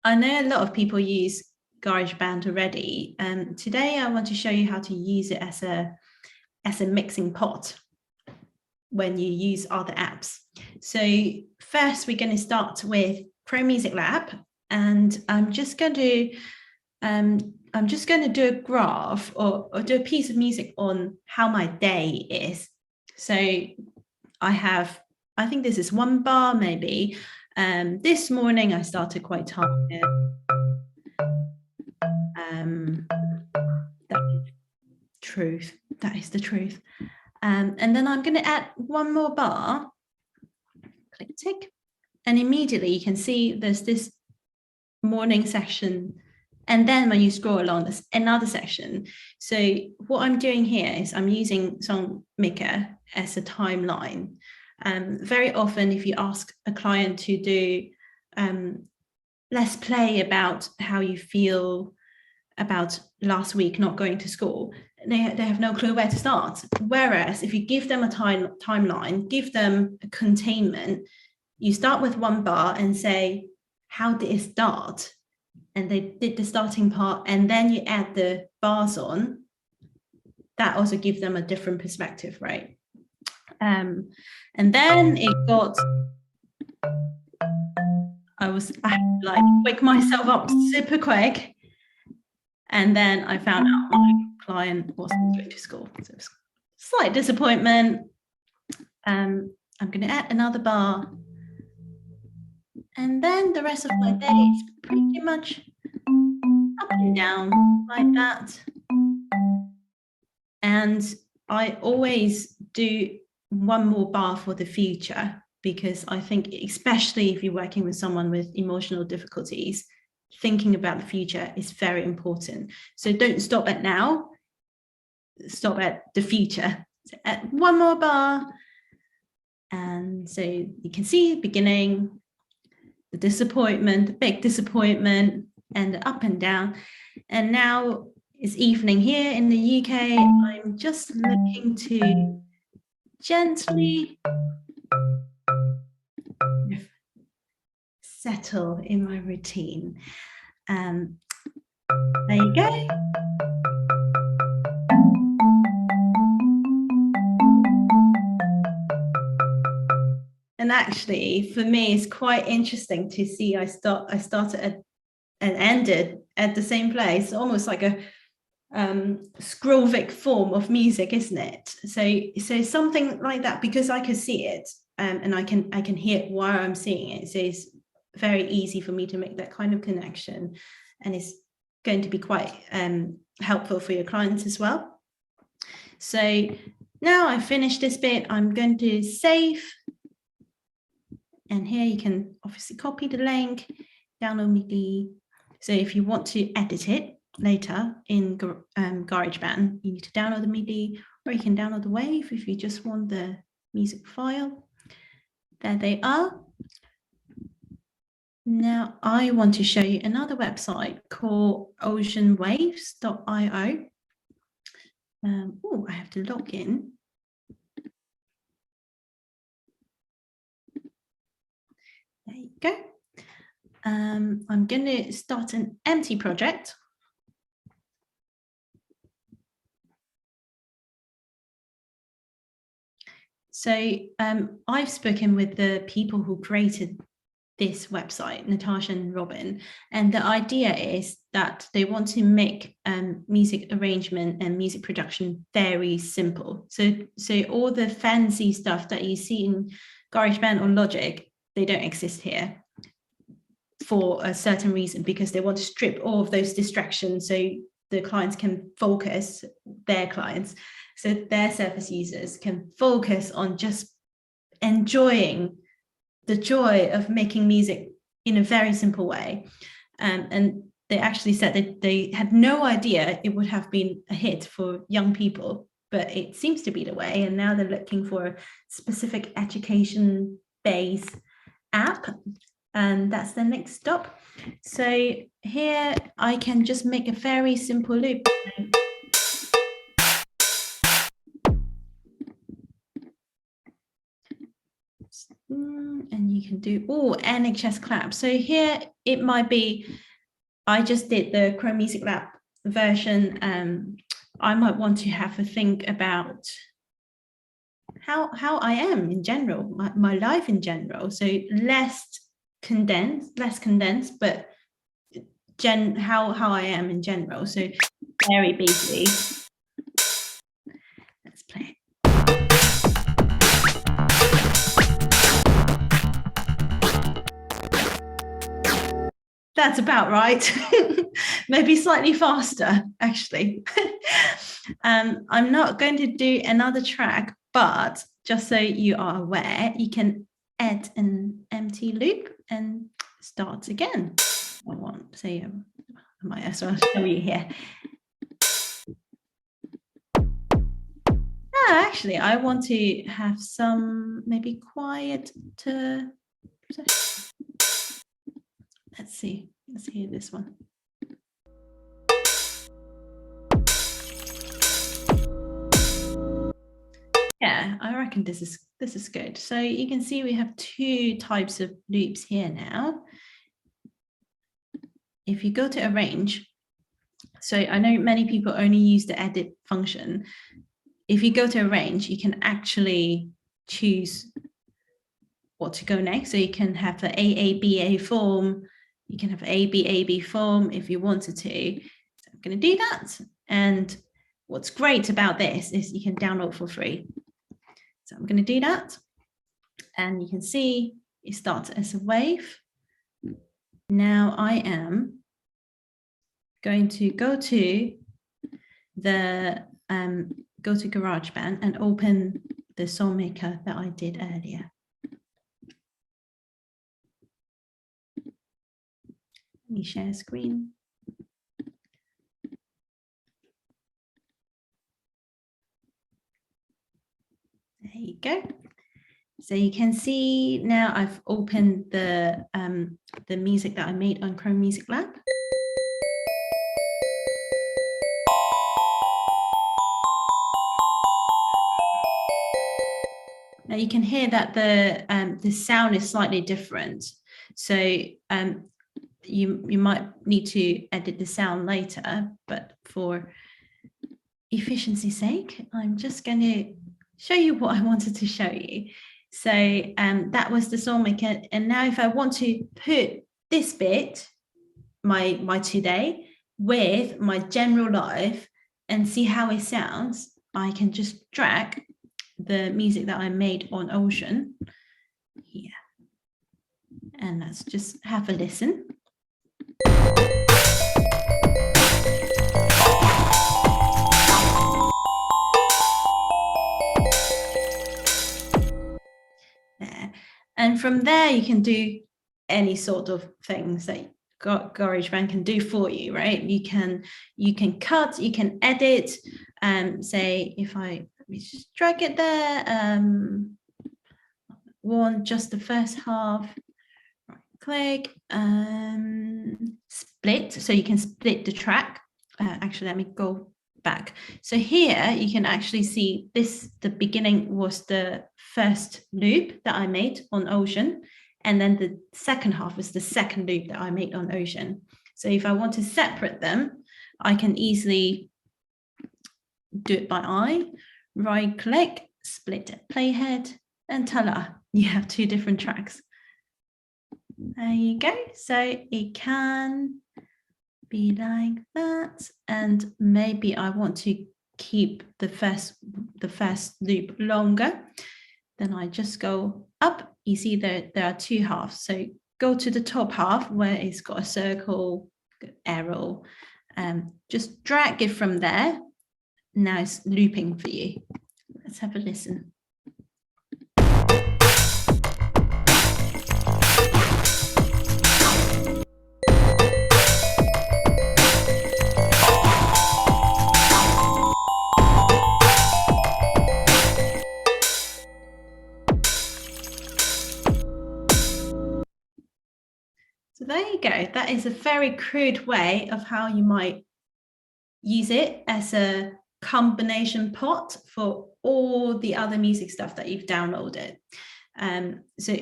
I know a lot of people use Garageband already. Today I want to show you how to use it as a mixing pot when you use other apps. So first we're going to start with Pro Music Lab, and I'm just going to do a graph or do a piece of music on how my day is. So I think this is 1 bar maybe. This morning I started quite tired. That is truth. That is the truth. And then I'm going to add 1 more bar. Click tick, and immediately you can see there's this morning section, and then when you scroll along, there's another section. So what I'm doing here is I'm using Songmaker as a timeline. Very often, if you ask a client to do let's play about how you feel about last week not going to school, they have no clue where to start. Whereas if you give them a timeline, give them a containment, you start with 1 bar and say, how did it start? And they did the starting part, and then you add the bars on. That also gives them a different perspective, right? And then it got, I had to like wake myself up super quick. And then I found out my client wasn't going to school. So it was a slight disappointment. I'm going to add another bar. And then the rest of my day is pretty much up and down like that. And I always do 1 more bar for the future, because I think, especially if you're working with someone with emotional difficulties, thinking about the future is very important. So don't stop at now, stop at the future. So add 1 more bar. And so you can see beginning, the disappointment, the big disappointment, and the up and down. And now it's evening here in the UK. I'm just looking to gently settle in my routine. There you go. And actually, for me, it's quite interesting to see I started and ended at the same place, almost like a Scrovic form of music, isn't it? So something like that, because I can see it, and I can hear it while I'm seeing it. So it's very easy for me to make that kind of connection, and it's going to be quite helpful for your clients as well. So now I've finished this bit, I'm going to save. And here you can obviously copy the link, download MIDI. So if you want to edit it later in Garageband, you need to download the MIDI, or you can download the WAV if you just want the music file. There they are. Now I want to show you another website called oceanwaves.io. Oh, I have to log in. There you go. I'm going to start an empty project. So I've spoken with the people who created this website, Natasha and Robin, and the idea is that they want to make music arrangement and music production very simple. So all the fancy stuff that you see in GarageBand or Logic, they don't exist here for a certain reason, because they want to strip all of those distractions so the clients can focus, their clients, so their service users can focus on just enjoying the joy of making music in a very simple way. And they actually said that they had no idea it would have been a hit for young people, but it seems to be the way. And now they're looking for a specific education-based app, and that's the next stop. So here I can just make a very simple loop. And you can do NHS clap. So here it might be, I just did the Chrome Music Lab version. I might want to have a think about how I am in general, my life in general. So less condensed, but how I am in general. So very briefly, let's play it. That's about right. Maybe slightly faster, actually. I'm not going to do another track, but just so you are aware, you can add an empty loop and start again. I want, say, I might as well show you here. Actually, I want to have some maybe quiet to. Let's see. Let's hear this one. Yeah, I reckon this is good. So you can see we have two types of loops here now. If you go to arrange, so I know many people only use the edit function. If you go to arrange, you can actually choose what to go next. So you can have the AABA form, you can have ABAB form if you wanted to. So I'm going to do that. And what's great about this is you can download for free. So I'm going to do that. And you can see it starts as a wave. Now I am going to go to the go to Garageband and open the song maker that I did earlier. Let me share screen. There you go. So you can see now I've opened the music that I made on Chrome Music Lab. Now you can hear that the sound is slightly different. So you might need to edit the sound later, but for efficiency's sake, I'm just going to show you what I wanted to show you. So that was the song maker. And now if I want to put this bit, my today, with my general life and see how it sounds, I can just drag the music that I made on Ocean here. And let's just have a listen. There. And from there, you can do any sort of things that Garageband can do for you, right? You can cut, you can edit, say if let me just drag it there, want just the first half, right click, split, so you can split the track. Actually, let me go back. So here you can actually see this, the beginning was the first loop that I made on Ocean, and then the second half is the second loop that I made on Ocean. So if I want to separate them, I can easily do it by eye, right click, split playhead, and ta-la, you have two different tracks. There you go. So it can be like that, and maybe I want to keep the first loop longer, then I just go up. You see there are two halves, so go to the top half where it's got a circle arrow, just drag it from there. Now it's looping for you. Let's have a listen. So there you go. That is a very crude way of how you might use it as a combination pot for all the other music stuff that you've downloaded. So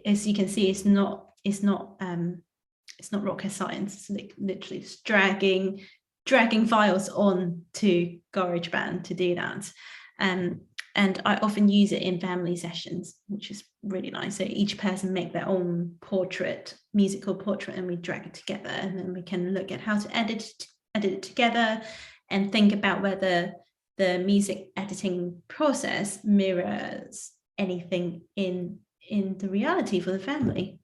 as you can see, it's not rocket science. It's literally just dragging files on to GarageBand to do that. And I often use it in family sessions, which is really nice. So each person make their own musical portrait, and we drag it together, and then we can look at how to edit it together and think about whether the music editing process mirrors anything in the reality for the family.